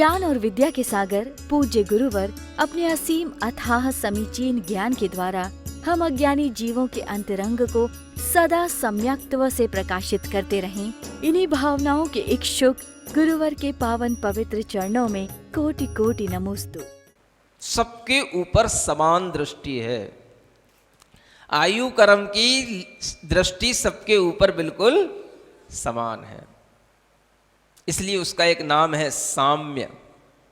ज्ञान और विद्या के सागर पूज्य गुरुवर अपने असीम अथाह समीचीन ज्ञान के द्वारा हम अज्ञानी जीवों के अंतरंग को सदा सम्यक्त्व से प्रकाशित करते रहें। इन्हीं भावनाओं के इच्छुक गुरुवर के पावन पवित्र चरणों में कोटि कोटि नमोस्तु। सबके ऊपर समान दृष्टि है। आयु कर्म की दृष्टि सबके ऊपर बिल्कुल समान है, इसलिए उसका एक नाम है साम्य।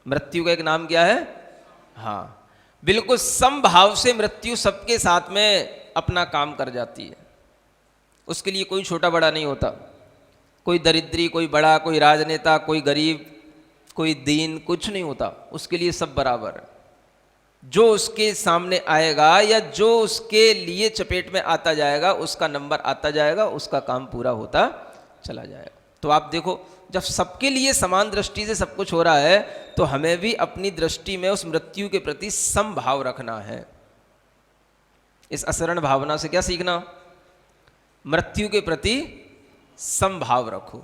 मृत्यु का एक नाम क्या है? हाँ, बिल्कुल समभाव से मृत्यु सबके साथ में अपना काम कर जाती है। उसके लिए कोई छोटा बड़ा नहीं होता, कोई दरिद्री, कोई बड़ा, कोई राजनेता, कोई गरीब, कोई दीन, कुछ नहीं होता। उसके लिए सब बराबर है। जो उसके सामने आएगा या जो उसके लिए चपेट में आता जाएगा उसका नंबर आता जाएगा, उसका काम पूरा होता चला जाएगा। तो आप देखो, जब सबके लिए समान दृष्टि से सब कुछ हो रहा है तो हमें भी अपनी दृष्टि में उस मृत्यु के प्रति समभाव रखना है। इस असरण भावना से क्या सीखना? मृत्यु के प्रति समभाव रखो।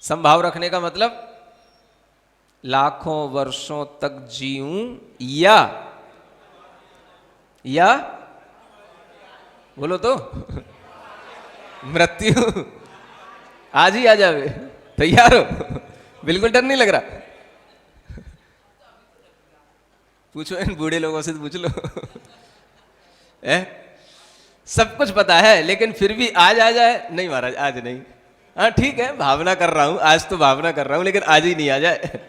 समभाव रखने का मतलब लाखों वर्षों तक जीऊं या बोलो तो मृत्यु आज ही आ जावे। तैयार हो? बिल्कुल डर नहीं लग रहा? पूछो इन बूढ़े लोगों से, पूछ लो। सब कुछ पता है लेकिन फिर भी आज आ जाए? नहीं महाराज, आज नहीं। हाँ ठीक है, भावना कर रहा हूं, आज तो भावना कर रहा हूं, लेकिन आज ही नहीं आ जाए।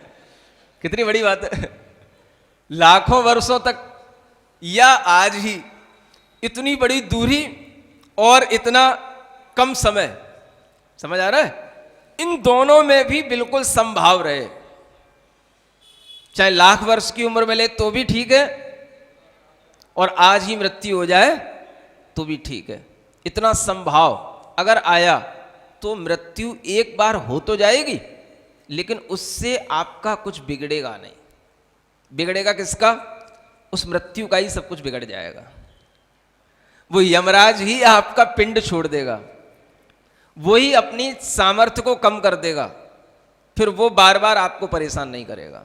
कितनी बड़ी बात है। लाखों वर्षों तक या आज ही, इतनी बड़ी दूरी और इतना कम समय, समझ आ रहा है? इन दोनों में भी बिल्कुल समभाव रहे। चाहे लाख वर्ष की उम्र मिले तो भी ठीक है, और आज ही मृत्यु हो जाए तो भी ठीक है। इतना समभाव अगर आया तो मृत्यु एक बार हो तो जाएगी, लेकिन उससे आपका कुछ बिगड़ेगा नहीं। बिगड़ेगा किसका? उस मृत्यु का ही सब कुछ बिगड़ जाएगा। वो यमराज ही आपका पिंड छोड़ देगा, वही अपनी सामर्थ्य को कम कर देगा, फिर वो बार बार आपको परेशान नहीं करेगा।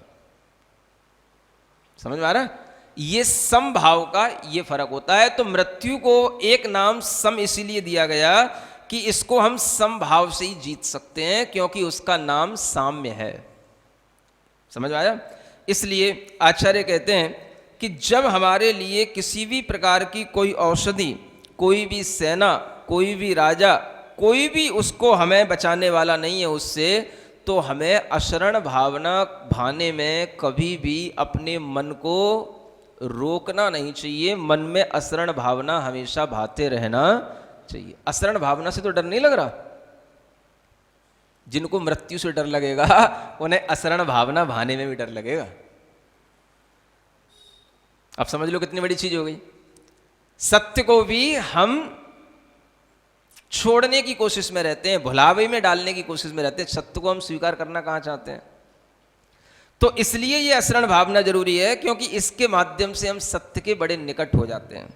समझ में आ रहा है? ये समभाव का ये फर्क होता है। तो मृत्यु को एक नाम सम इसीलिए दिया गया कि इसको हम समभाव से ही जीत सकते हैं, क्योंकि उसका नाम साम्य है। समझ में आया? इसलिए आचार्य कहते हैं कि जब हमारे लिए किसी भी प्रकार की कोई औषधि, कोई भी सेना, कोई भी राजा, कोई भी उसको हमें बचाने वाला नहीं है उससे, तो हमें अशरण भावना भाने में कभी भी अपने मन को रोकना नहीं चाहिए। मन में असरण भावना हमेशा भाते रहना चाहिए। असरण भावना से तो डर नहीं लग रहा? जिनको मृत्यु से डर लगेगा उन्हें असरण भावना भाने में भी डर लगेगा। अब समझ लो कितनी बड़ी चीज हो गई। सत्य को भी हम छोड़ने की कोशिश में रहते हैं, भुलावे में डालने की कोशिश में रहते हैं। सत्य को हम स्वीकार करना कहां चाहते हैं? तो इसलिए ये असरण भावना जरूरी है, क्योंकि इसके माध्यम से हम सत्य के बड़े निकट हो जाते हैं।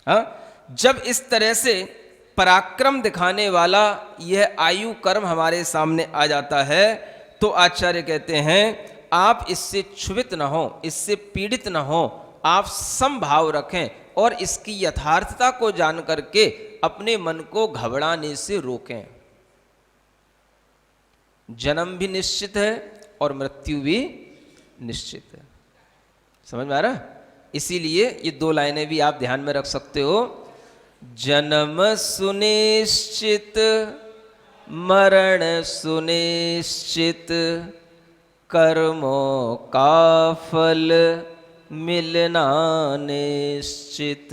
हाँ, जब इस तरह से पराक्रम दिखाने वाला यह आयु कर्म हमारे सामने आ जाता है तो आचार्य कहते हैं आप इससे क्षुभित न हो, इससे पीड़ित न हो, आप समभाव रखें और इसकी यथार्थता को जान करके अपने मन को घबराने से रोकें। जन्म भी निश्चित है और मृत्यु भी निश्चित है। समझ में आ रहा है? इसीलिए ये दो लाइनें भी आप ध्यान में रख सकते हो। जन्म सुनिश्चित, मरण सुनिश्चित, कर्मों का फल मिलना निश्चित।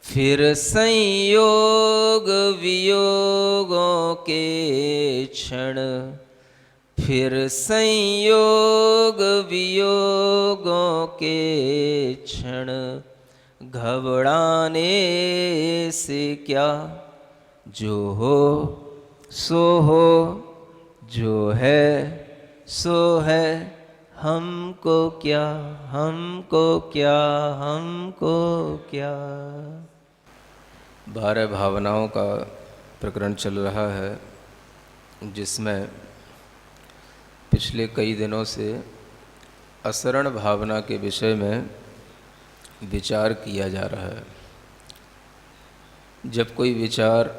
फिर संयोग वियोगों के क्षण, फिर संयोग वियोगों के क्षण, घबराने से क्या, जो हो सो हो, जो है सो है, हमको क्या, हमको क्या, हमको क्या। 12 भावनाओं का प्रकरण चल रहा है, जिसमें पिछले कई दिनों से असरण भावना के विषय में विचार किया जा रहा है। जब कोई विचार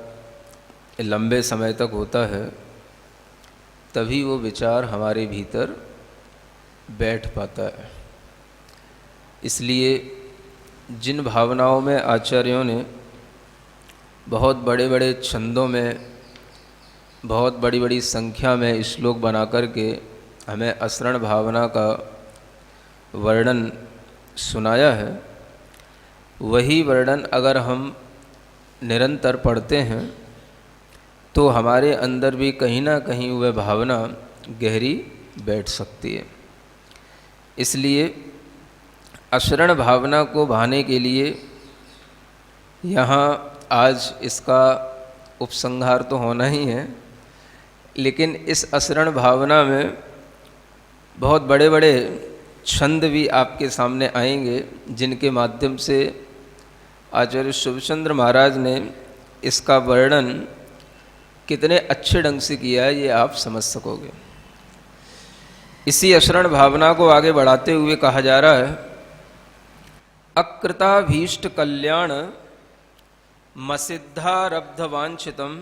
लंबे समय तक होता है तभी वो विचार हमारे भीतर बैठ पाता है। इसलिए जिन भावनाओं में आचार्यों ने बहुत बड़े बड़े छंदों में बहुत बड़ी बड़ी संख्या में श्लोक बना कर के हमें असरण भावना का वर्णन सुनाया है, वही वर्णन अगर हम निरंतर पढ़ते हैं तो हमारे अंदर भी कहीं ना कहीं वह भावना गहरी बैठ सकती है। इसलिए असरण भावना को भाने के लिए यहाँ आज इसका उपसंहार तो होना ही है, लेकिन इस असरण भावना में बहुत बड़े बड़े छंद भी आपके सामने आएंगे, जिनके माध्यम से आचार्य शुभचंद्र महाराज ने इसका वर्णन कितने अच्छे ढंग से किया है ये आप समझ सकोगे। इसी असरण भावना को आगे बढ़ाते हुए कहा जा रहा है, अकृताभीष्ट कल्याण मसिद्धारब्ध वांछितम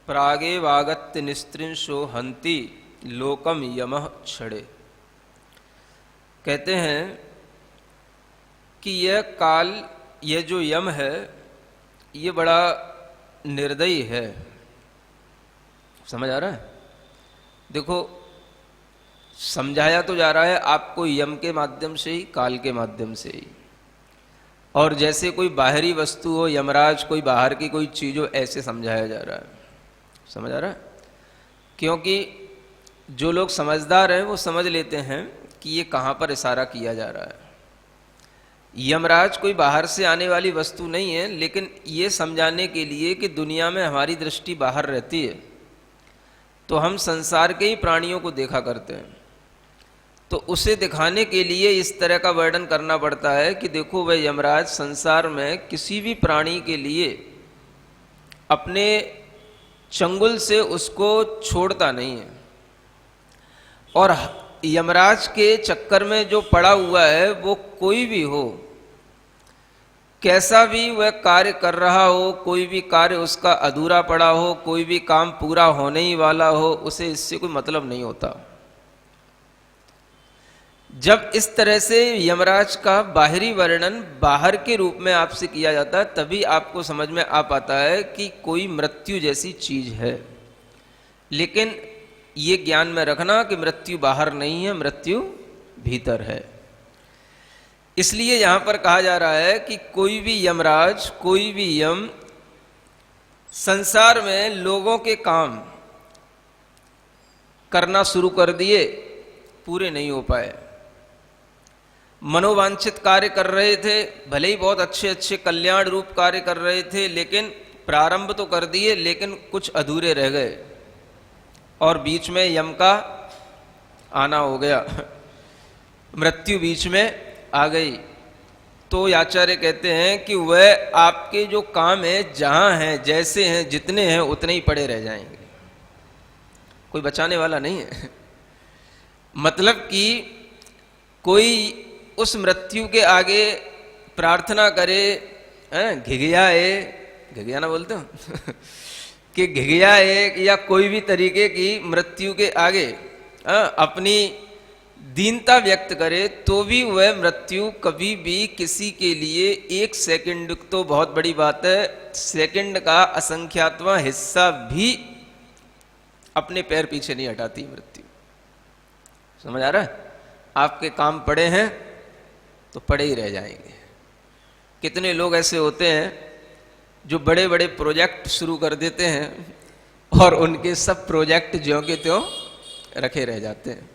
प्रागेवागत्य निस्त्रिंशो हंति लोकम यमः क्षणे। कहते हैं कि यह काल, यह जो यम है, ये बड़ा निर्दयी है। समझ आ रहा है? देखो, समझाया तो जा रहा है आपको यम के माध्यम से ही, काल के माध्यम से ही। और जैसे कोई बाहरी वस्तु हो, यमराज कोई बाहर की कोई चीज हो, ऐसे समझाया जा रहा है। समझ आ रहा है? क्योंकि जो लोग समझदार हैं वो समझ लेते हैं कि ये कहाँ पर इशारा किया जा रहा है। यमराज कोई बाहर से आने वाली वस्तु नहीं है, लेकिन ये समझाने के लिए कि दुनिया में हमारी दृष्टि बाहर रहती है, तो हम संसार के ही प्राणियों को देखा करते हैं, तो उसे दिखाने के लिए इस तरह का वर्णन करना पड़ता है कि देखो वह यमराज संसार में किसी भी प्राणी के लिए अपने चंगुल से उसको छोड़ता नहीं है, और यमराज के चक्कर में जो पड़ा हुआ है वो कोई भी हो, कैसा भी वह कार्य कर रहा हो, कोई भी कार्य उसका अधूरा पड़ा हो, कोई भी काम पूरा होने ही वाला हो, उसे इससे कोई मतलब नहीं होता। जब इस तरह से यमराज का बाहरी वर्णन बाहर के रूप में आपसे किया जाता है, तभी आपको समझ में आ पाता है कि कोई मृत्यु जैसी चीज है। लेकिन ये ज्ञान में रखना कि मृत्यु बाहर नहीं है, मृत्यु भीतर है। इसलिए यहां पर कहा जा रहा है कि कोई भी यमराज, कोई भी यम संसार में लोगों के काम करना शुरू कर दिए, पूरे नहीं हो पाए। मनोवांछित कार्य कर रहे थे, भले ही बहुत अच्छे अच्छे कल्याण रूप कार्य कर रहे थे, लेकिन प्रारंभ तो कर दिए, लेकिन कुछ अधूरे रह गए और बीच में यम का आना हो गया, मृत्यु बीच में आ गई। तो आचार्य कहते हैं कि वह आपके जो काम है, जहां हैं, जैसे हैं, जितने हैं, उतने ही पड़े रह जाएंगे, कोई बचाने वाला नहीं है। मतलब कि कोई उस मृत्यु के आगे प्रार्थना करे, घिघियाए, घिघियाना बोलते हो कि घिघियाए, या कोई भी तरीके की मृत्यु के आगे अपनी दीनता व्यक्त करे, तो भी वह मृत्यु कभी भी किसी के लिए एक सेकंड, तो बहुत बड़ी बात है, सेकंड का असंख्यातवां हिस्सा भी अपने पैर पीछे नहीं हटाती मृत्यु। समझ आ रहा है? आपके काम पड़े हैं तो पड़े ही रह जाएंगे। कितने लोग ऐसे होते हैं जो बड़े बड़े प्रोजेक्ट शुरू कर देते हैं और उनके सब प्रोजेक्ट ज्यों के त्यों रखे रह जाते हैं,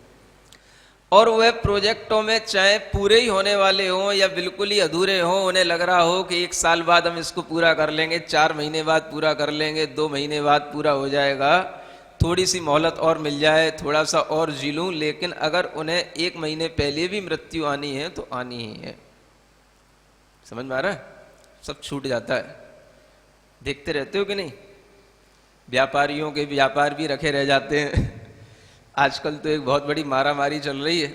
और वह प्रोजेक्टों में चाहे पूरे ही होने वाले हों या बिल्कुल ही अधूरे हों, उन्हें लग रहा हो कि 1 साल बाद हम इसको पूरा कर लेंगे, 4 महीने बाद पूरा कर लेंगे, 2 महीने बाद पूरा हो जाएगा, थोड़ी सी मोहलत और मिल जाए, थोड़ा सा और जी लूं। लेकिन अगर उन्हें 1 महीने पहले भी मृत्यु आनी है तो आनी ही है। समझ में आ रहा है? सब छूट जाता है। देखते रहते हो कि नहीं? व्यापारियों के व्यापार भी रखे रह जाते हैं, आजकल तो एक बहुत बड़ी मारामारी चल रही है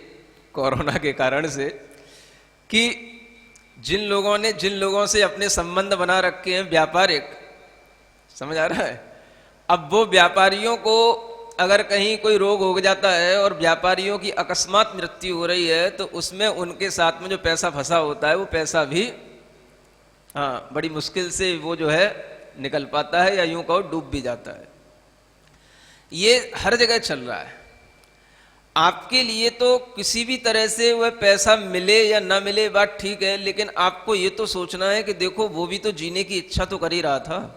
कोरोना के कारण से, कि जिन लोगों से अपने संबंध बना रखे हैं व्यापारिक, समझ आ रहा है, अब वो व्यापारियों को अगर कहीं कोई रोग हो जाता है और व्यापारियों की अकस्मात मृत्यु हो रही है, तो उसमें उनके साथ में जो पैसा फंसा होता है वो पैसा भी बड़ी मुश्किल से वो जो है निकल पाता है, या यूं कहो डूब भी जाता है। ये हर जगह चल रहा है। आपके लिए तो किसी भी तरह से वह पैसा मिले या ना मिले बात ठीक है, लेकिन आपको ये तो सोचना है कि देखो वो भी तो जीने की इच्छा तो कर ही रहा था,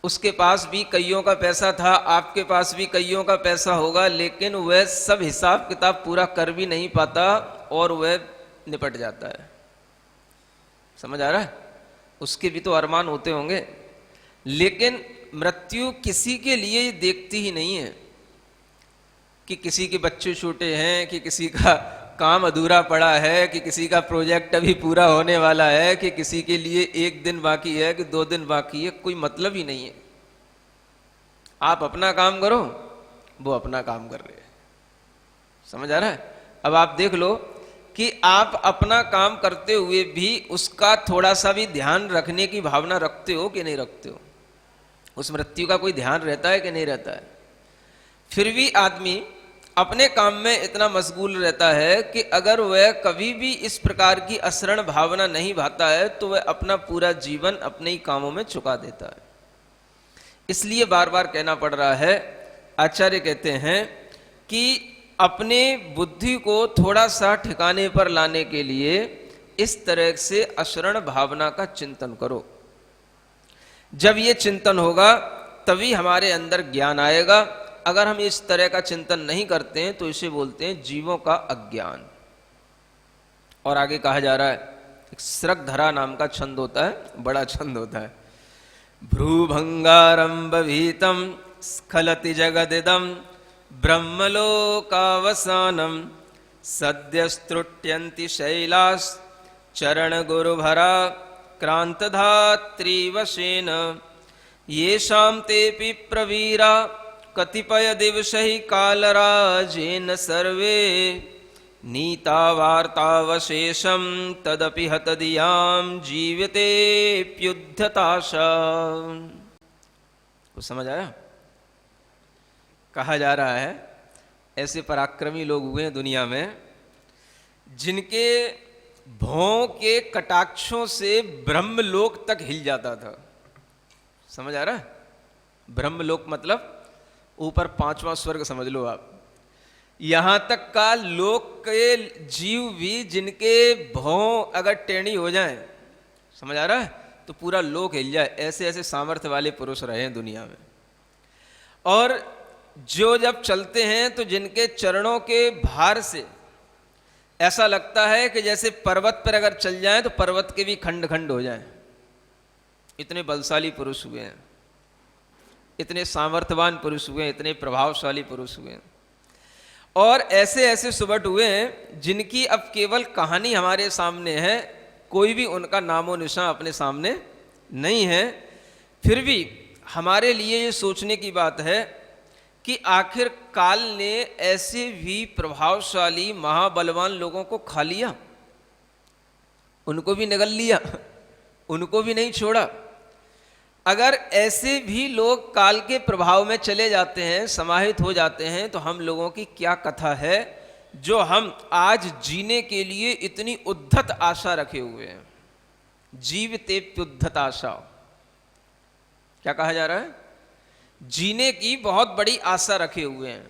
उसके पास भी कईयों का पैसा था, आपके पास भी कईयों का पैसा होगा, लेकिन वह सब हिसाब किताब पूरा कर भी नहीं पाता और वह निपट जाता है। समझ आ रहा है? उसके भी तो अरमान होते होंगे, लेकिन मृत्यु किसी के लिए देखती ही नहीं है कि किसी के बच्चे छोटे हैं, कि किसी का काम अधूरा पड़ा है, कि किसी का प्रोजेक्ट अभी पूरा होने वाला है, कि किसी के लिए 1 दिन बाकी है कि 2 दिन बाकी है, कोई मतलब ही नहीं है। आप अपना काम करो, वो अपना काम कर रहे हैं। समझ आ रहा है? अब आप देख लो कि आप अपना काम करते हुए भी उसका थोड़ा सा भी ध्यान रखने की भावना रखते हो कि नहीं रखते हो? उस मृत्यु का कोई ध्यान रहता है कि नहीं रहता है? फिर भी आदमी अपने काम में इतना मशगूल रहता है कि अगर वह कभी भी इस प्रकार की असरण भावना नहीं भाता है तो वह अपना पूरा जीवन अपने ही कामों में चुका देता है। इसलिए बार बार कहना पड़ रहा है, आचार्य कहते हैं कि अपने बुद्धि को थोड़ा सा ठिकाने पर लाने के लिए इस तरह से असरण भावना का चिंतन करो। जब ये चिंतन होगा तभी हमारे अंदर ज्ञान आएगा। अगर हम इस तरह का चिंतन नहीं करते हैं तो इसे बोलते हैं जीवों का अज्ञान। और आगे कहा जा रहा है, एक स्रग्धरा नाम का छंद होता है, बड़ा छंद होता है। भ्रूभंगारंभ भीतम स्खलति जगदिदम ब्रह्मलोकावसानम सद्यस्तृट्यन्ति शैलास चरण गुरुभरा क्रांतधात्रीवशेन येषां तेऽपि प्रवीरा कतिपय दिवसहि कालराजेन सर्वे नीता वार्तावशेषम तदपि हतदियां जीवतेऽप्युद्धताशा। कुछ समझ आया? कहा जा रहा है ऐसे पराक्रमी लोग हुए हैं दुनिया में जिनके भौं के कटाक्षों से ब्रह्मलोक तक हिल जाता था। समझ आ रहा है? ब्रह्मलोक मतलब ऊपर 5वां स्वर्ग समझ लो आप। यहां तक का लोक के जीव भी जिनके भौं अगर टेढ़ी हो जाएं, समझ आ रहा है, तो पूरा लोक हिल जाए, ऐसे ऐसे सामर्थ्य वाले पुरुष रहे हैं दुनिया में। और जो जब चलते हैं तो जिनके चरणों के भार से ऐसा लगता है कि जैसे पर्वत पर अगर चल जाएं तो पर्वत के भी खंड खंड हो जाएं। इतने बलशाली पुरुष हुए हैं, इतने सामर्थ्यवान पुरुष हुए हैं, इतने प्रभावशाली पुरुष हुए हैं। और ऐसे ऐसे सुबट हुए हैं जिनकी अब केवल कहानी हमारे सामने है, कोई भी उनका नामो निशान अपने सामने नहीं है। फिर भी हमारे लिए ये सोचने की बात है कि आखिर काल ने ऐसे भी प्रभावशाली महाबलवान लोगों को खा लिया, उनको भी निगल लिया, उनको भी नहीं छोड़ा। अगर ऐसे भी लोग काल के प्रभाव में चले जाते हैं, समाहित हो जाते हैं, तो हम लोगों की क्या कथा है जो हम आज जीने के लिए इतनी उद्धत आशा रखे हुए हैं। जीवतेऽप्युद्धत आशा, क्या कहा जा रहा है? जीने की बहुत बड़ी आशा रखे हुए हैं।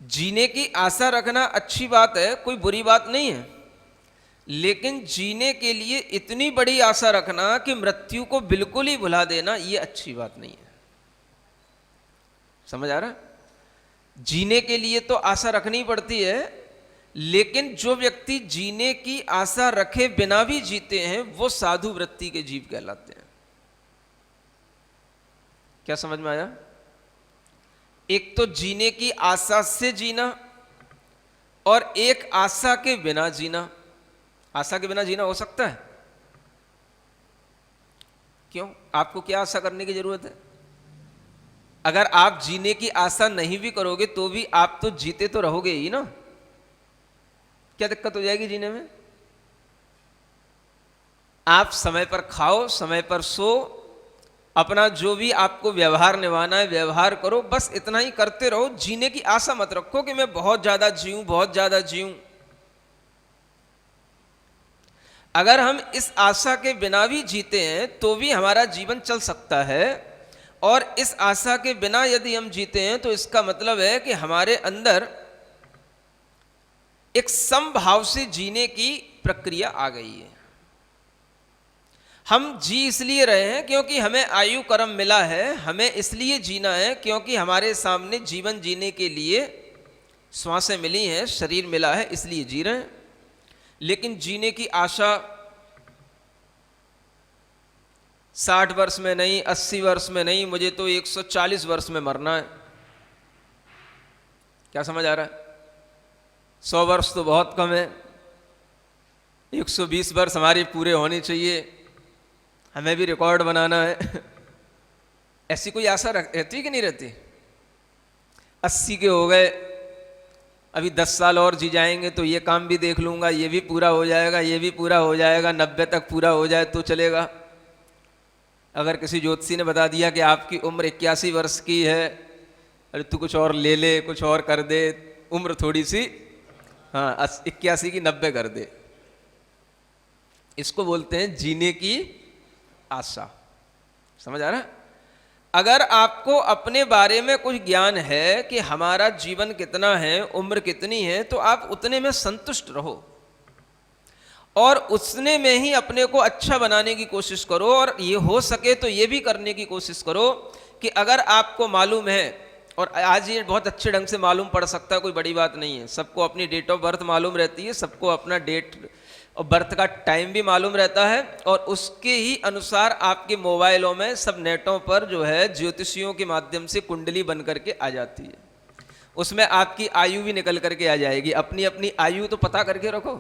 जीने की आशा रखना अच्छी बात है, कोई बुरी बात नहीं है, लेकिन जीने के लिए इतनी बड़ी आशा रखना कि मृत्यु को बिल्कुल ही भुला देना, ये अच्छी बात नहीं है। समझ आ रहा है? जीने के लिए तो आशा रखनी पड़ती है, लेकिन जो व्यक्ति जीने की आशा रखे बिना भी जीते हैं वो साधु वृत्ति के जीव कहलाते हैं। क्या समझ में आया? एक तो जीने की आशा से जीना और एक आशा के बिना जीना। आशा के बिना जीना हो सकता है? क्यों? आपको क्या आशा करने की जरूरत है? अगर आप जीने की आशा नहीं भी करोगे तो भी आप तो जीते तो रहोगे ही ना। क्या दिक्कत हो जाएगी जीने में? आप समय पर खाओ, समय पर सो, अपना जो भी आपको व्यवहार निभाना है व्यवहार करो, बस इतना ही करते रहो। जीने की आशा मत रखो कि मैं बहुत ज्यादा जीऊं, बहुत ज्यादा जीऊं। अगर हम इस आशा के बिना भी जीते हैं तो भी हमारा जीवन चल सकता है, और इस आशा के बिना यदि हम जीते हैं तो इसका मतलब है कि हमारे अंदर एक समभाव से जीने की प्रक्रिया आ गई है। हम जी इसलिए रहे हैं क्योंकि हमें आयु कर्म मिला है, हमें इसलिए जीना है क्योंकि हमारे सामने जीवन जीने के लिए श्वासें मिली हैं, शरीर मिला है, इसलिए जी रहे हैं। लेकिन जीने की आशा 60 वर्ष में नहीं, 80 वर्ष में नहीं, मुझे तो 140 वर्ष में मरना है। क्या समझ आ रहा है? 100 वर्ष तो बहुत कम है, 120 वर्ष हमारे पूरे होने चाहिए, हमें भी रिकॉर्ड बनाना है। ऐसी कोई आशा रहती कि नहीं रहती? 80 के हो गए, अभी 10 साल और जी जाएंगे तो ये काम भी देख लूंगा, ये भी पूरा हो जाएगा, ये भी पूरा हो जाएगा, 90 तक पूरा हो जाए तो चलेगा। अगर किसी ज्योतिषी ने बता दिया कि आपकी उम्र 81 वर्ष की है, अरे तू कुछ और ले ले, कुछ और कर दे, उम्र थोड़ी सी, हाँ 81 की 90 कर दे, इसको बोलते हैं जीने की आशा। समझ आ रहा है? अगर आपको अपने बारे में कुछ ज्ञान है कि हमारा जीवन कितना है, उम्र कितनी है, तो आप उतने में संतुष्ट रहो और उसने में ही अपने को अच्छा बनाने की कोशिश करो। और ये हो सके तो ये भी करने की कोशिश करो कि अगर आपको मालूम है, और आज ये बहुत अच्छे ढंग से मालूम पड़ सकता है, कोई बड़ी बात नहीं है, सबको अपनी डेट ऑफ बर्थ मालूम रहती है, सबको अपना डेट और बर्थ का टाइम भी मालूम रहता है, और उसके ही अनुसार आपके मोबाइलों में सब नेटों पर जो है ज्योतिषियों के माध्यम से कुंडली बन करके आ जाती है। उसमें आपकी आयु भी निकल करके आ जाएगी। अपनी अपनी आयु तो पता करके रखो।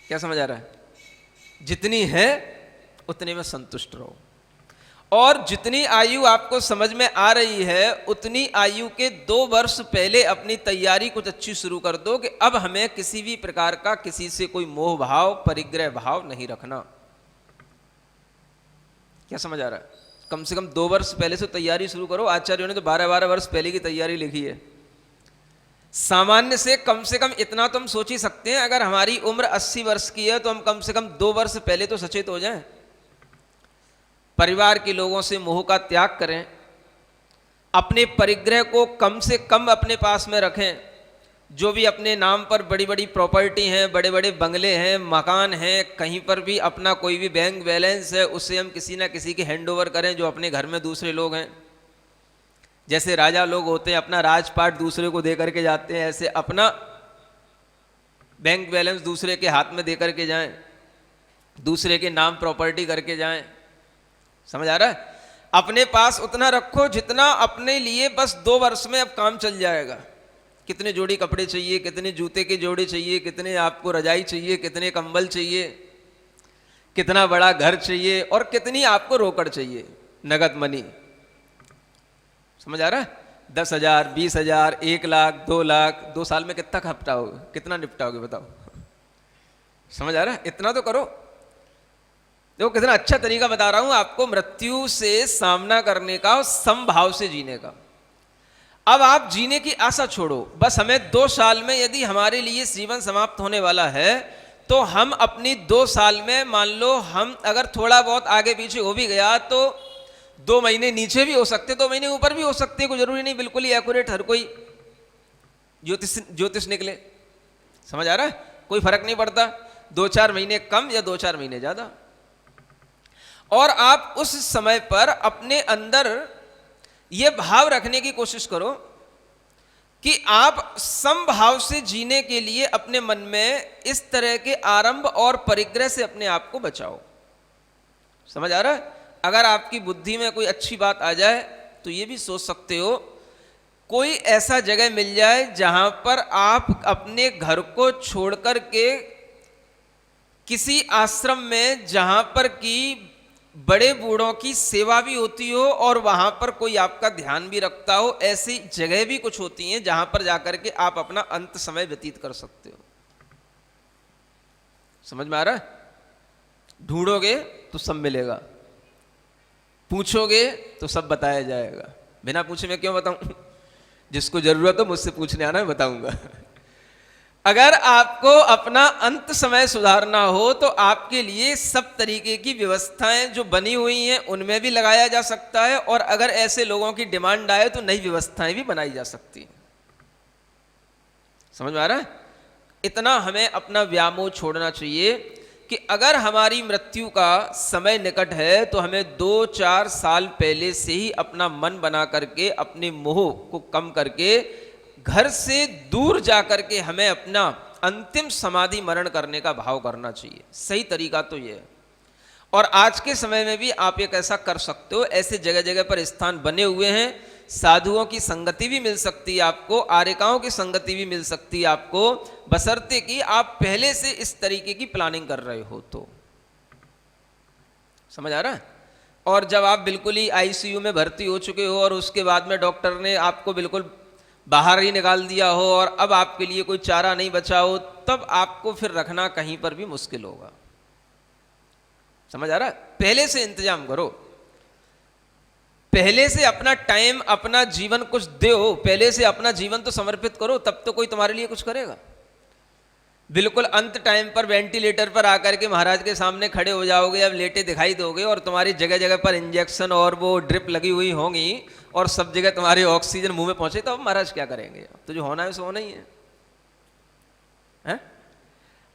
क्या समझ आ रहा है? जितनी है उतने में संतुष्ट रहो, और जितनी आयु आपको समझ में आ रही है उतनी आयु के 2 वर्ष पहले अपनी तैयारी कुछ अच्छी शुरू कर दो कि अब हमें किसी भी प्रकार का किसी से कोई मोह भाव, परिग्रह भाव नहीं रखना। क्या समझ आ रहा है? कम से कम 2 वर्ष पहले से तैयारी शुरू करो। आचार्यों ने तो 12-12 वर्ष पहले की तैयारी लिखी है। सामान्य से कम इतना तो हम सोच ही सकते हैं, अगर हमारी उम्र 80 वर्ष की है तो हम कम से कम 2 वर्ष पहले तो सचेत हो जाएं। परिवार के लोगों से मोह का त्याग करें, अपने परिग्रह को कम से कम अपने पास में रखें। जो भी अपने नाम पर बड़ी बड़ी प्रॉपर्टी हैं, बड़े बड़े बंगले हैं, मकान हैं, कहीं पर भी अपना कोई भी बैंक बैलेंस है, उसे हम किसी ना किसी के हैंड ओवर करें जो अपने घर में दूसरे लोग हैं। जैसे राजा लोग होते हैं अपना राजपाट दूसरे को दे करके जाते हैं, ऐसे अपना बैंक बैलेंस दूसरे के हाथ में दे करके जाएं, दूसरे के नाम प्रॉपर्टी करके जाएं। समझ आ रहा है? अपने पास उतना रखो जितना अपने लिए बस 2 वर्ष में अब काम चल जाएगा। कितने जोड़ी कपड़े चाहिए, कितने जूते के जोड़े चाहिए, कितने आपको रजाई चाहिए, कितने कंबल चाहिए, कितना बड़ा घर चाहिए, और कितनी आपको रोकड़ चाहिए, नगद मनी। समझ आ रहा है? 10,000, 20,000, 1 लाख, 2 लाख, 2 साल में कितना खपटाओगे, कितना निपटाओगे बताओ? समझ आ रहा है? इतना तो करो। देखो कितना अच्छा तरीका बता रहा हूं आपको मृत्यु से सामना करने का और समभाव से जीने का। अब आप जीने की आशा छोड़ो, बस हमें 2 साल में यदि हमारे लिए जीवन समाप्त होने वाला है तो हम अपनी 2 साल में, मान लो हम अगर थोड़ा बहुत आगे पीछे हो भी गया तो 2 महीने नीचे भी हो सकते, 2 महीने ऊपर भी हो सकते, कोई जरूरी नहीं बिल्कुल ही एक्यूरेट हर कोई ज्योतिष निकले। समझ आ रहा है? कोई फर्क नहीं पड़ता, 2-4 महीने कम या 2-4 महीने ज्यादा। और आप उस समय पर अपने अंदर यह भाव रखने की कोशिश करो कि आप समभाव से जीने के लिए अपने मन में इस तरह के आरंभ और परिग्रह से अपने आप को बचाओ। समझ आ रहा है? अगर आपकी बुद्धि में कोई अच्छी बात आ जाए तो ये भी सोच सकते हो कोई ऐसा जगह मिल जाए जहां पर आप अपने घर को छोड़कर के किसी आश्रम में, जहां पर कि बड़े बूढ़ों की सेवा भी होती हो और वहां पर कोई आपका ध्यान भी रखता हो, ऐसी जगह भी कुछ होती हैं जहां पर जाकर के आप अपना अंत समय व्यतीत कर सकते हो। समझ में आ रहा है? ढूंढोगे तो सब मिलेगा, पूछोगे तो सब बताया जाएगा। बिना पूछे मैं क्यों बताऊं? जिसको जरूरत हो मुझसे पूछने आना, मैं बताऊंगा। अगर आपको अपना अंत समय सुधारना हो तो आपके लिए सब तरीके की व्यवस्थाएं जो बनी हुई हैं उनमें भी लगाया जा सकता है, और अगर ऐसे लोगों की डिमांड आए तो नई व्यवस्थाएं भी बनाई जा सकती हैं। समझ में आ रहा है? इतना हमें अपना व्यामोह छोड़ना चाहिए कि अगर हमारी मृत्यु का समय निकट है तो हमें 2-4 साल पहले से ही अपना मन बना करके, अपने मोह को कम करके, घर से दूर जाकर के हमें अपना अंतिम समाधि मरण करने का भाव करना चाहिए। सही तरीका तो ये है। और आज के समय में भी आप एक ऐसा कर सकते हो, ऐसे जगह जगह पर स्थान बने हुए हैं, साधुओं की संगति भी मिल सकती है आपको, आर्यिकाओं की संगति भी मिल सकती है आपको, बशर्ते कि आप पहले से इस तरीके की प्लानिंग कर रहे हो तो। समझ आ रहा है? और जब आप बिल्कुल ही आईसीयू में भर्ती हो चुके हो और उसके बाद में डॉक्टर ने आपको बिल्कुल बाहर ही निकाल दिया हो और अब आपके लिए कोई चारा नहीं बचा हो, तब आपको फिर रखना कहीं पर भी मुश्किल होगा। समझ आ रहा है? पहले से इंतजाम करो, पहले से अपना टाइम, अपना जीवन कुछ दो, पहले से अपना जीवन तो समर्पित करो, तब तो कोई तुम्हारे लिए कुछ करेगा। बिल्कुल अंत टाइम पर वेंटिलेटर पर आकर के महाराज के सामने खड़े हो जाओगे, अब लेटे दिखाई दोगे और तुम्हारी जगह जगह पर इंजेक्शन और वो ड्रिप लगी हुई होंगी और सब जगह तुम्हारी ऑक्सीजन मुंह में पहुंचे, तो अब महाराज क्या करेंगे? तो जो होना है सो होना ही है?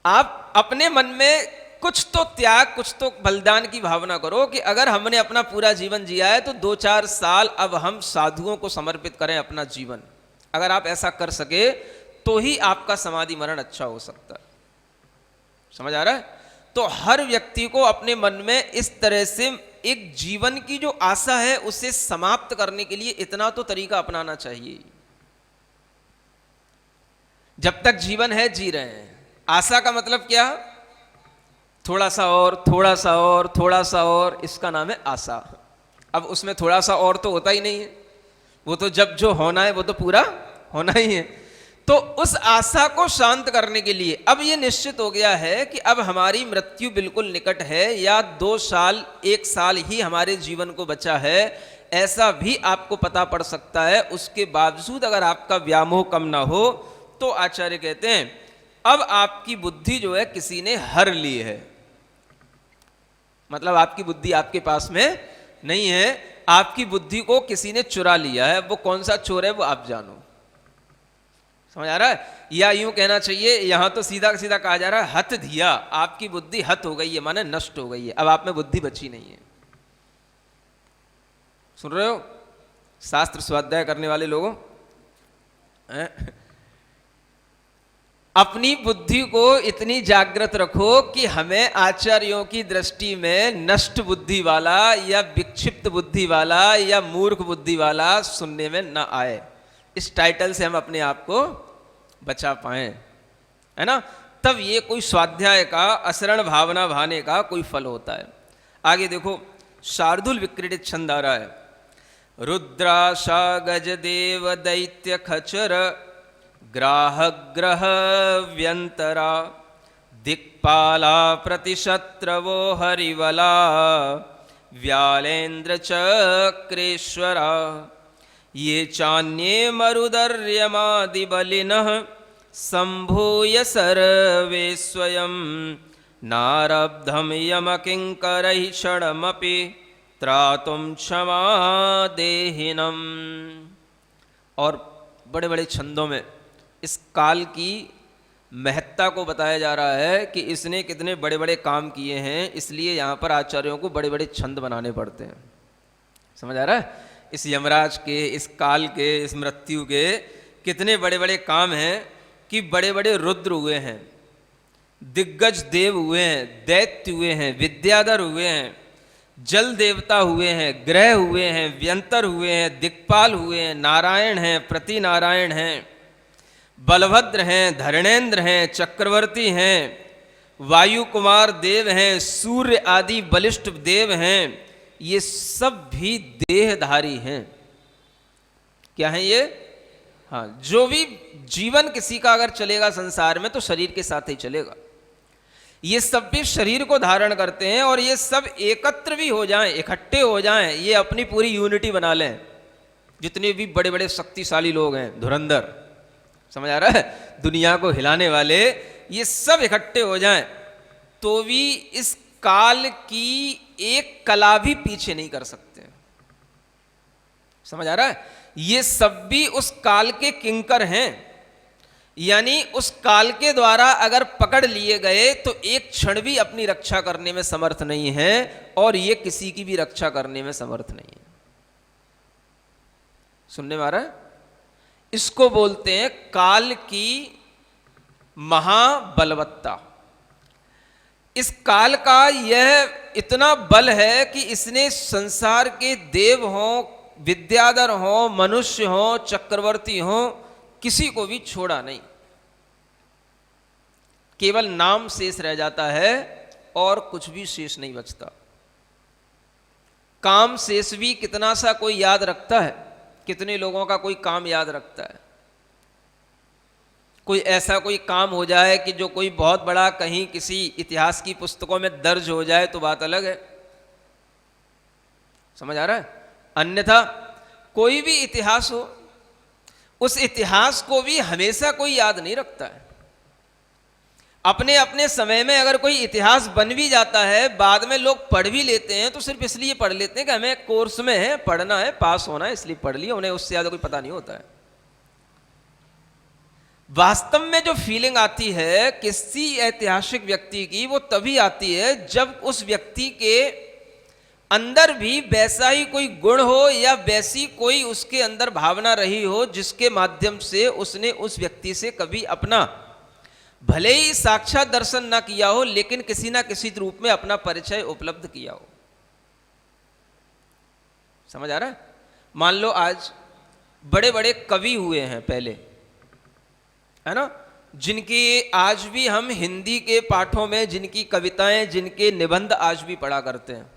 आप अपने मन में कुछ तो त्याग, कुछ तो बलिदान की भावना करो कि अगर हमने अपना पूरा जीवन जिया है तो 2-4 साल अब हम साधुओं को समर्पित करें अपना जीवन। अगर आप ऐसा कर सके तो ही आपका समाधि मरण अच्छा हो सकता है। समझ आ रहा है? तो हर व्यक्ति को अपने मन में इस तरह से एक जीवन की जो आशा है उसे समाप्त करने के लिए इतना तो तरीका अपनाना चाहिए। जब तक जीवन है जी रहे हैं। आशा का मतलब क्या? थोड़ा सा और, थोड़ा सा और, थोड़ा सा और, इसका नाम है आशा। अब उसमें थोड़ा सा और तो होता ही नहीं है, वो तो जब जो होना है वो तो पूरा होना ही है। तो उस आशा को शांत करने के लिए अब ये निश्चित हो गया है कि अब हमारी मृत्यु बिल्कुल निकट है, या 2 साल 1 साल ही हमारे जीवन को बचा है, ऐसा भी आपको पता पड़ सकता है। उसके बावजूद अगर आपका व्यामोह कम ना हो तो आचार्य कहते हैं अब आपकी बुद्धि जो है किसी ने हर ली है। मतलब आपकी बुद्धि आपके पास में नहीं है, आपकी बुद्धि को किसी ने चुरा लिया है। वो कौन सा चोर है वो आप जानो। समझ आ रहा है? या यूं कहना चाहिए, यहां तो सीधा सीधा कहा जा रहा है हत धिया, आपकी बुद्धि हत हो गई है, माने नष्ट हो गई है, अब आप में बुद्धि बची नहीं है। सुन रहे हो शास्त्र स्वाध्याय करने वाले लोगों? अपनी बुद्धि को इतनी जागृत रखो कि हमें आचार्यों की दृष्टि में नष्ट बुद्धि वाला या विक्षिप्त बुद्धि वाला या मूर्ख बुद्धि वाला सुनने में न आए। इस टाइटल से हम अपने आप को बचा पाए, है ना? तब ये कोई स्वाध्याय का, असरण भावना भाने का कोई फल होता है। आगे देखो, शार्दुल विक्रीडित छंद आ रहा है। रुद्राशा गज देव दैत्य खचर ग्राह ग्रह व्यंतरा दिक्पाला प्रतिशत्रवो हरिवला व्यालेन्द्र चक्रेश्वरा ये चान्ये मरुदर्यमादि बलिनः संभूय सर्वे स्वयं नारब्धम यमकिंकरैः क्षणमपि त्रातुं क्षमा देहिनम्। और बड़े बड़े छंदों में इस काल की महत्ता को बताया जा रहा है कि इसने कितने बड़े बड़े काम किए हैं, इसलिए यहाँ पर आचार्यों को बड़े बड़े छंद बनाने पड़ते हैं। समझ आ रहा है? इस यमराज के, इस काल के, इस मृत्यु के कितने बड़े बड़े काम हैं कि बड़े बड़े रुद्र हुए हैं, दिग्गज देव हुए हैं, दैत्य हुए हैं, विद्याधर हुए हैं, जल देवता हुए हैं, ग्रह हुए हैं, व्यंतर हुए हैं, दिक्पाल हुए हैं, नारायण हैं, प्रति नारायण हैं, बलभद्र हैं, धरणेन्द्र हैं, चक्रवर्ती हैं, वायु कुमार देव हैं, सूर्य आदि बलिष्ठ देव हैं, ये सब भी देहधारी हैं। क्या है ये? हाँ, जो भी जीवन किसी का अगर चलेगा संसार में तो शरीर के साथ ही चलेगा। ये सब भी शरीर को धारण करते हैं और ये सब एकत्र भी हो जाएं, इकट्ठे हो जाएं, ये अपनी पूरी यूनिटी बना लें। जितने भी बड़े बड़े शक्तिशाली लोग हैं, धुरंधर, समझ आ रहा है, दुनिया को हिलाने वाले, ये सब इकट्ठे हो जाएं तो भी इस काल की एक कला भी पीछे नहीं कर सकते। समझ आ रहा है? ये सब भी उस काल के किंकर हैं, यानी उस काल के द्वारा अगर पकड़ लिए गए तो एक क्षण भी अपनी रक्षा करने में समर्थ नहीं है और ये किसी की भी रक्षा करने में समर्थ नहीं है। सुनने में आ रहा है? इसको बोलते हैं काल की महाबलवत्ता। इस काल का यह इतना बल है कि इसने संसार के देव हों, विद्याधर हों, मनुष्य हों, चक्रवर्ती हों, किसी को भी छोड़ा नहीं। केवल नाम शेष रह जाता है और कुछ भी शेष नहीं बचता। काम शेष भी कितना सा कोई याद रखता है? कितने लोगों का कोई काम याद रखता है? कोई ऐसा कोई काम हो जाए कि जो कोई बहुत बड़ा कहीं किसी इतिहास की पुस्तकों में दर्ज हो जाए तो बात अलग है। समझ आ रहा है? अन्यथा कोई भी इतिहास हो, उस इतिहास को भी हमेशा कोई याद नहीं रखता है। अपने अपने समय में अगर कोई इतिहास बन भी जाता है, बाद में लोग पढ़ भी लेते हैं तो सिर्फ इसलिए पढ़ लेते हैं कि हमें कोर्स में है, पढ़ना है, पास होना है, इसलिए पढ़ लिया, उन्हें उससे ज्यादा कोई पता नहीं होता है। वास्तव में जो फीलिंग आती है किसी ऐतिहासिक व्यक्ति की, वो तभी आती है जब उस व्यक्ति के अंदर भी वैसा ही कोई गुण हो या वैसी कोई उसके अंदर भावना रही हो जिसके माध्यम से उसने उस व्यक्ति से कभी अपना, भले ही साक्षात दर्शन ना किया हो, लेकिन किसी ना किसी रूप में अपना परिचय उपलब्ध किया हो। समझ आ रहा है? मान लो आज बड़े बड़े कवि हुए हैं पहले, है ना, जिनकी आज भी हम हिंदी के पाठों में जिनकी कविताएं, जिनके निबंध आज भी पढ़ा करते हैं।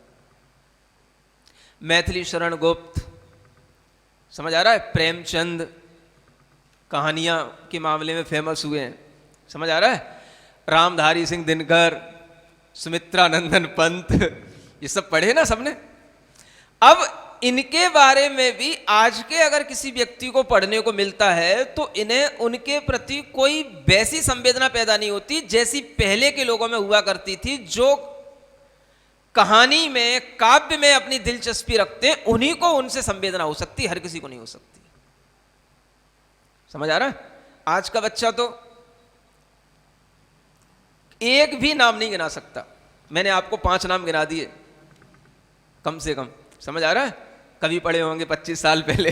मैथिली शरण गुप्त, समझ आ रहा है, प्रेमचंद कहानियां के मामले में फेमस हुए हैं। समझ आ रहा है, रामधारी सिंह दिनकर, सुमित्रा नंदन पंत, ये सब पढ़े ना सबने। अब इनके बारे में भी आज के अगर किसी व्यक्ति को पढ़ने को मिलता है तो इन्हें उनके प्रति कोई वैसी संवेदना पैदा नहीं होती जैसी पहले के लोगों में हुआ करती थी। जो कहानी में, काव्य में अपनी दिलचस्पी रखते हैं, उन्हीं को उनसे संवेदना हो सकती, हर किसी को नहीं हो सकती। समझ आ रहा है? आज का बच्चा तो एक भी नाम नहीं गिना सकता। मैंने आपको 5 नाम गिना दिए कम से कम। समझ आ रहा है? कभी पढ़े होंगे 25 साल पहले।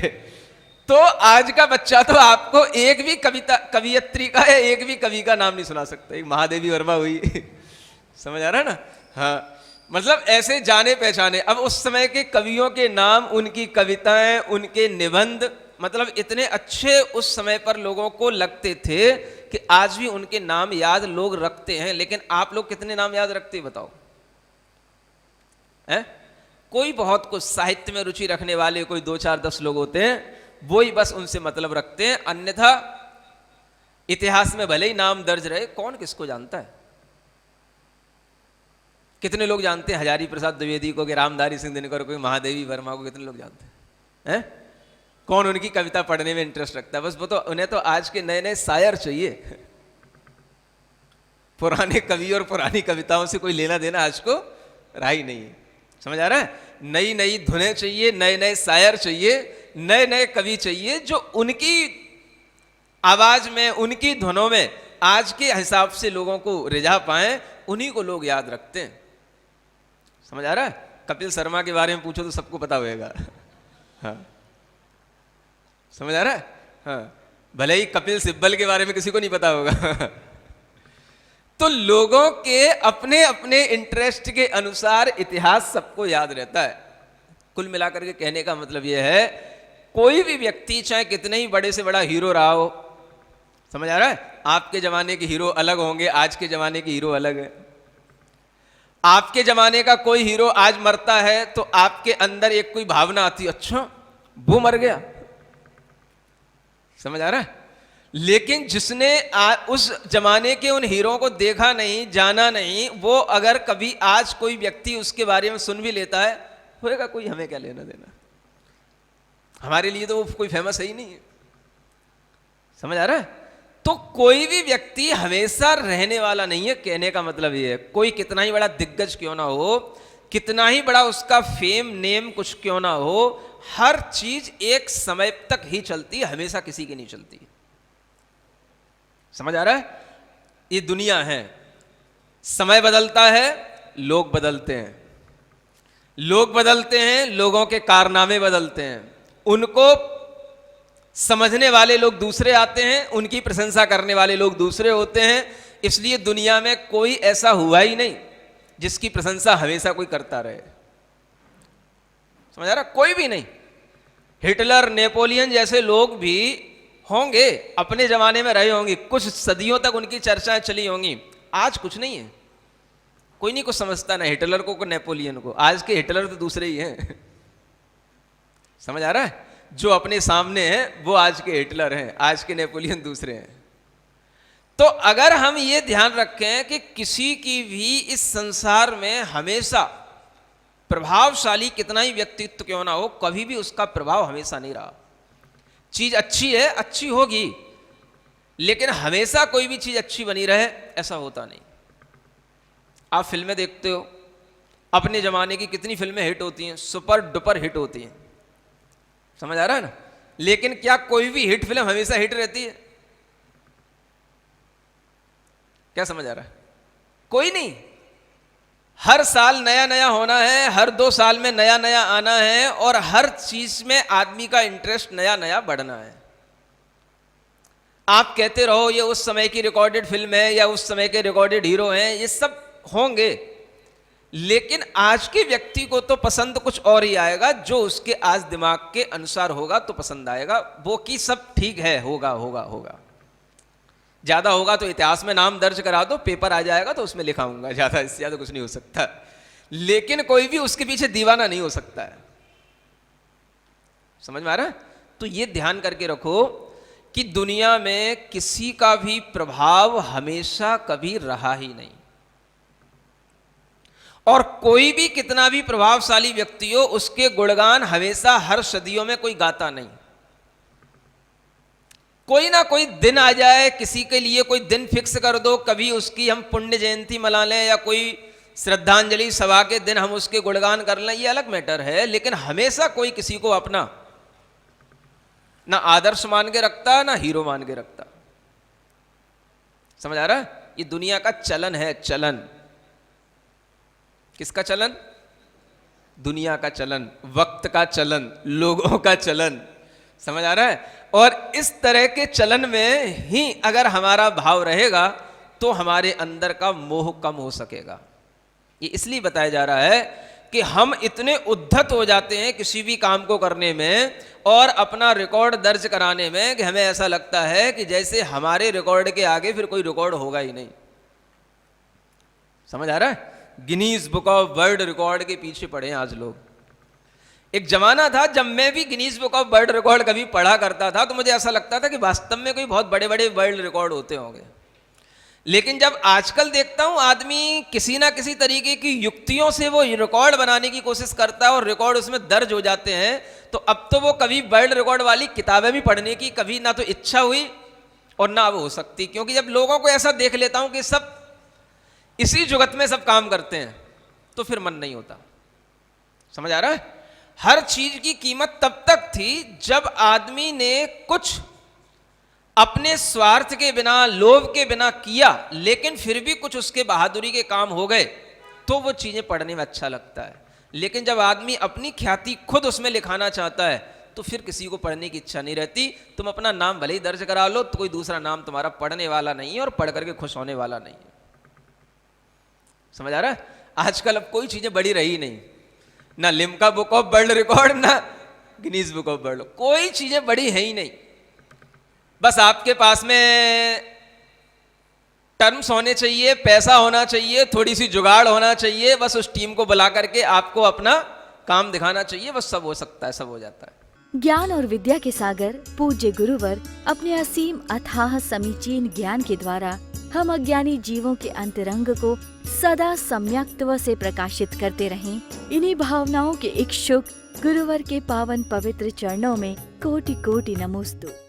तो आज का बच्चा तो आपको एक भी कवियत्री का या एक भी कवि का नाम नहीं सुना सकता। एक महादेवी वर्मा हुई समझ आ रहा है ना? हाँ, मतलब ऐसे जाने पहचाने। अब उस समय के कवियों के नाम, उनकी कविताएं, उनके निबंध, मतलब इतने अच्छे उस समय पर लोगों को लगते थे कि आज भी उनके नाम याद लोग रखते हैं। लेकिन आप लोग कितने नाम याद रखते हैं बताओ? हैं? कोई बहुत कुछ साहित्य में रुचि रखने वाले कोई 2, 4, 10 लोग होते हैं, वो ही बस उनसे मतलब रखते हैं। अन्यथा इतिहास में भले ही नाम दर्ज रहे, कौन किसको जानता है? कितने लोग जानते हैं हजारी प्रसाद द्विवेदी को, कि रामधारी सिंह दिनकर को, महादेवी वर्मा को? कितने लोग जानते हैं? कौन उनकी कविता पढ़ने में इंटरेस्ट रखता है? बस वो तो, उन्हें तो आज के नए नए शायर चाहिए। पुराने कवि और पुरानी कविताओं से कोई लेना देना आज को रहा ही नहीं है। समझ आ रहा है? नई नई धुनें चाहिए, नए नए शायर चाहिए, नए नए कवि चाहिए जो उनकी आवाज में, उनकी धुनों में आज के हिसाब से लोगों को रिझा पाएं। उन्हीं को लोग याद रखते हैं। समझ आ रहा है? कपिल शर्मा के बारे में पूछो तो सबको पता होगा। हाँ, समझ आ रहा है? हाँ, भले ही कपिल सिब्बल के बारे में किसी को नहीं पता होगा। तो लोगों के अपने अपने इंटरेस्ट के अनुसार इतिहास सबको याद रहता है। कुल मिलाकर के कहने का मतलब यह है, कोई भी व्यक्ति चाहे कितने ही बड़े से बड़ा हीरो रहा हो, समझ आ रहा है? आपके जमाने के हीरो अलग होंगे, आज के जमाने के हीरो अलग है। आपके जमाने का कोई हीरो आज मरता है तो आपके अंदर एक कोई भावना आती है, अच्छा वो मर गया। समझ आ रहा है? लेकिन जिसने उस जमाने के उन हीरो को देखा नहीं, जाना नहीं, वो अगर कभी आज कोई व्यक्ति उसके बारे में सुन भी लेता है, होएगा कोई, हमें क्या लेना देना, हमारे लिए तो वो कोई फेमस है ही नहीं है। समझ आ रहा है? तो कोई भी व्यक्ति हमेशा रहने वाला नहीं है। कहने का मतलब ये है, कोई कितना ही बड़ा दिग्गज क्यों ना हो, कितना ही बड़ा उसका फेम नेम कुछ क्यों ना हो, हर चीज एक समय तक ही चलती है, हमेशा किसी की नहीं चलती। समझ आ रहा है? ये दुनिया है, समय बदलता है, लोग बदलते हैं, लोग बदलते हैं, लोगों के कारनामे बदलते हैं, उनको समझने वाले लोग दूसरे आते हैं, उनकी प्रशंसा करने वाले लोग दूसरे होते हैं। इसलिए दुनिया में कोई ऐसा हुआ ही नहीं जिसकी प्रशंसा हमेशा कोई करता रहे। समझ आ रहा? कोई भी नहीं। हिटलर, नेपोलियन जैसे लोग भी होंगे, अपने जमाने में रहे होंगे, कुछ सदियों तक उनकी चर्चाएं चली होंगी। आज कुछ नहीं है, कोई नहीं कुछ समझता, ना हिटलर को नेपोलियन को। आज के हिटलर तो दूसरे ही हैं। समझ आ रहा है? जो अपने सामने हैं वो आज के हिटलर हैं, आज के नेपोलियन दूसरे हैं। तो अगर हम ये ध्यान रखें कि किसी की भी इस संसार में हमेशा प्रभावशाली कितना ही व्यक्तित्व क्यों ना हो, कभी भी उसका प्रभाव हमेशा नहीं रहा। चीज अच्छी है, अच्छी होगी, लेकिन हमेशा कोई भी चीज अच्छी बनी रहे ऐसा होता नहीं। आप फिल्में देखते हो, अपने जमाने की कितनी फिल्में हिट होती हैं, सुपर डुपर हिट होती हैं। समझ आ रहा है ना? लेकिन क्या कोई भी हिट फिल्म हमेशा हिट रहती है? क्या समझ आ रहा है? कोई नहीं। हर साल नया नया होना है, हर 2 साल में नया नया आना है, और हर चीज में आदमी का इंटरेस्ट नया नया बढ़ना है। आप कहते रहो ये उस समय की रिकॉर्डेड फिल्म है या उस समय के रिकॉर्डेड हीरो हैं, ये सब होंगे, लेकिन आज के व्यक्ति को तो पसंद कुछ और ही आएगा, जो उसके आज दिमाग के अनुसार होगा तो पसंद आएगा। वो कि सब ठीक है, होगा होगा होगा, ज्यादा होगा तो इतिहास में नाम दर्ज करा दो, पेपर आ जाएगा तो उसमें लिखाऊंगा, ज्यादा इससे ज्यादा कुछ नहीं हो सकता। लेकिन कोई भी उसके पीछे दीवाना नहीं हो सकता है। समझ में आ रहा है? तो ये ध्यान करके रखो कि दुनिया में किसी का भी प्रभाव हमेशा कभी रहा ही नहीं, और कोई भी कितना भी प्रभावशाली व्यक्ति हो, उसके गुणगान हमेशा हर सदियों में कोई गाता नहीं। कोई ना कोई दिन आ जाए, किसी के लिए कोई दिन फिक्स कर दो, कभी उसकी हम पुण्य जयंती मना लें या कोई श्रद्धांजलि सभा के दिन हम उसके गुणगान कर लें, ये अलग मैटर है। लेकिन हमेशा कोई किसी को अपना ना आदर्श मान के रखता, ना हीरो मान के रखता। समझ आ रहा है? ये दुनिया का चलन है, चलन। किसका चलन? दुनिया का चलन, वक्त का चलन, लोगों का चलन। समझ आ रहा है? और इस तरह के चलन में ही अगर हमारा भाव रहेगा तो हमारे अंदर का मोह कम हो सकेगा। ये इसलिए बताया जा रहा है कि हम इतने उद्धत हो जाते हैं किसी भी काम को करने में और अपना रिकॉर्ड दर्ज कराने में कि हमें ऐसा लगता है कि जैसे हमारे रिकॉर्ड के आगे फिर कोई रिकॉर्ड होगा ही नहीं। समझ आ रहा है? Guinness book of world record के पीछे पड़े हैं आज लोग। एक जमाना था जब मैं भी Guinness book of world record कभी पढ़ा करता था तो मुझे ऐसा लगता था कि वास्तव में कोई बहुत बड़े बड़े वर्ल्ड रिकॉर्ड होते होंगे। लेकिन जब आजकल देखता हूं आदमी किसी ना किसी तरीके की युक्तियों से वो रिकॉर्ड बनाने की कोशिश करता है और रिकॉर्ड उसमें दर्ज हो जाते हैं, तो अब तो वो कभी वर्ल्ड रिकॉर्ड वाली किताबें भी पढ़ने की कभी ना तो इच्छा हुई और ना वो हो सकती, क्योंकि जब लोगों को ऐसा देख लेता हूं कि सब इसी जुगत में सब काम करते हैं तो फिर मन नहीं होता। समझ आ रहा है? हर चीज की कीमत तब तक थी जब आदमी ने कुछ अपने स्वार्थ के बिना, लोभ के बिना किया, लेकिन फिर भी कुछ उसके बहादुरी के काम हो गए तो वो चीजें पढ़ने में अच्छा लगता है। लेकिन जब आदमी अपनी ख्याति खुद उसमें लिखाना चाहता है तो फिर किसी को पढ़ने की इच्छा नहीं रहती। तुम अपना नाम भले ही दर्ज करा लो तो कोई दूसरा नाम तुम्हारा पढ़ने वाला नहीं है और पढ़ करके खुश होने वाला नहीं है। समझ आ रहा है? आजकल अब कोई चीजें बड़ी रही नहीं, ना Limca book of world record, ना गिनीज बुक ऑफ वर्ल्ड, कोई चीजें बड़ी है ही नहीं। बस आपके पास में टर्म्स होने चाहिए, पैसा होना चाहिए, थोड़ी सी जुगाड़ होना चाहिए, बस उस टीम को बुला करके आपको अपना काम दिखाना चाहिए, बस सब हो सकता है, सब हो जाता है। ज्ञान और विद्या के सागर पूज्य गुरुवर अपने असीम अथाह समीचीन ज्ञान के द्वारा हम अज्ञानी जीवों के अंतरंग को सदा सम्यक्त्व से प्रकाशित करते रहें। इन्हीं भावनाओं के इच्छुक गुरुवर के पावन पवित्र चरणों में कोटि कोटि नमोस्तु।